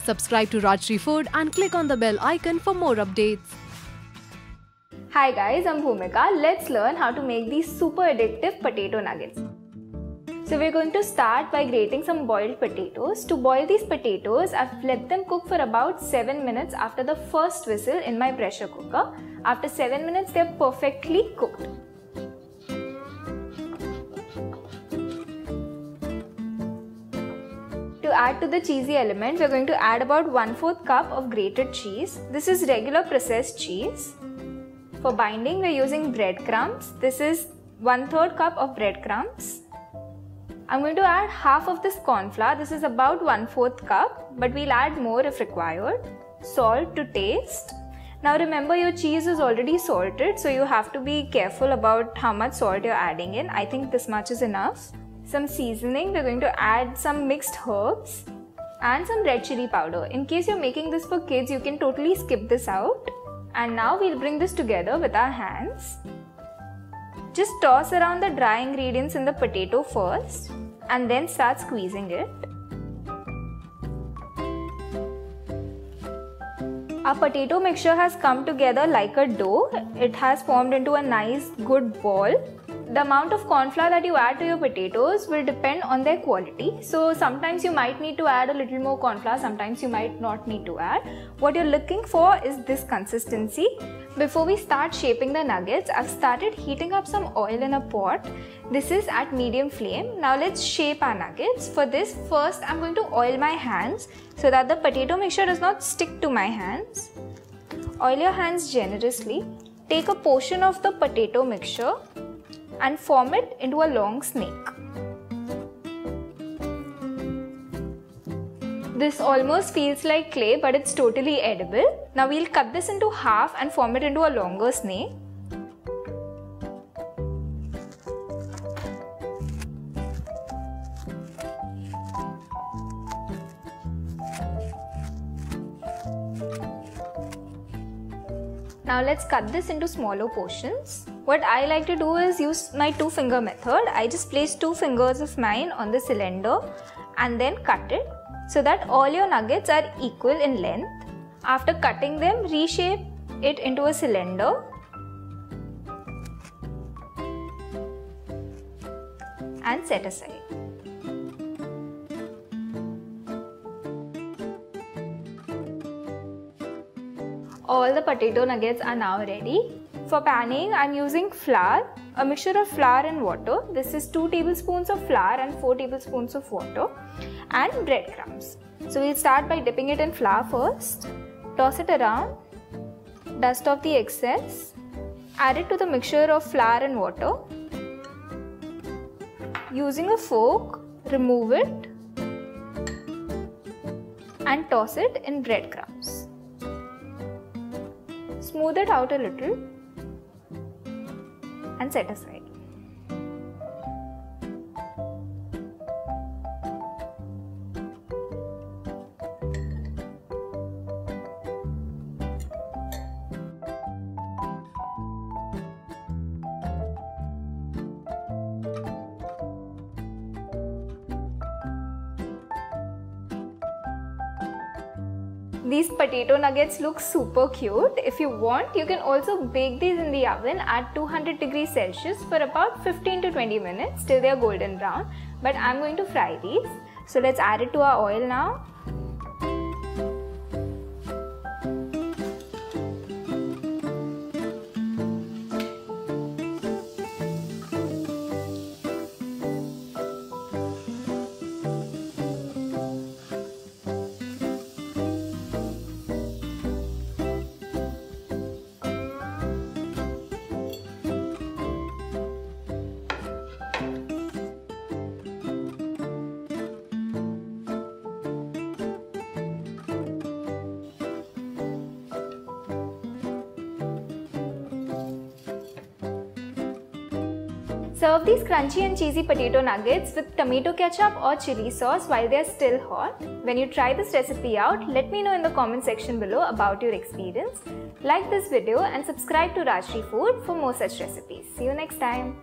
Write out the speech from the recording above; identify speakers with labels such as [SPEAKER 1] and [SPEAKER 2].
[SPEAKER 1] Subscribe to Rajshri Food and click on the bell icon for more updates.
[SPEAKER 2] Hi guys, I'm Bhumika. Let's learn how to make these super addictive potato nuggets. So we're going to start by grating some boiled potatoes. To boil these potatoes, I've let them cook for about 7 minutes after the first whistle in my pressure cooker. After 7 minutes, they're perfectly cooked. To add to the cheesy element, we're going to add about 1/4 cup of grated cheese. This is regular processed cheese. For binding, we're using bread crumbs. This is 1/3 cup of bread crumbs. I'm going to add half of this corn flour. This is about 1/4 cup, but we'll add more if required. Salt to taste. Now remember, your cheese is already salted, so you have to be careful about how much salt you're adding in. I think this much is enough. Some seasoning, we're going to add some mixed herbs and some red chilli powder. In case you're making this for kids, you can totally skip this out. And now we'll bring this together with our hands. Just toss around the dry ingredients in the potato first and then start squeezing it. Our potato mixture has come together like a dough. It has formed into a nice good ball. The amount of corn flour that you add to your potatoes will depend on their quality. So sometimes you might need to add a little more corn flour, sometimes you might not need to add. What you're looking for is this consistency. Before we start shaping the nuggets, I've started heating up some oil in a pot. This is at medium flame. Now let's shape our nuggets. For this, first I'm going to oil my hands so that the potato mixture does not stick to my hands. Oil your hands generously. Take a portion of the potato mixture and form it into a long snake. This almost feels like clay, but it's totally edible. Now we'll cut this into half and form it into a longer snake. Now let's cut this into smaller portions. What I like to do is use my 2-finger method. I just place 2 fingers of mine on the cylinder and then cut it so that all your nuggets are equal in length. After cutting them, reshape it into a cylinder and set aside. All the potato nuggets are now ready. For panning, I'm using flour, a mixture of flour and water. This is 2 tablespoons of flour and 4 tablespoons of water, and breadcrumbs. So we'll start by dipping it in flour first. Toss it around, dust off the excess, add it to the mixture of flour and water. Using a fork, remove it and toss it in breadcrumbs. Smooth it out a little and set aside. These potato nuggets look super cute. If you want, you can also bake these in the oven at 200 degrees Celsius for about 15 to 20 minutes till they are golden brown. But I'm going to fry these. So let's add it to our oil now. Serve these crunchy and cheesy potato nuggets with tomato ketchup or chili sauce while they are still hot. When you try this recipe out, let me know in the comment section below about your experience. Like this video and subscribe to Rajshri Food for more such recipes. See you next time.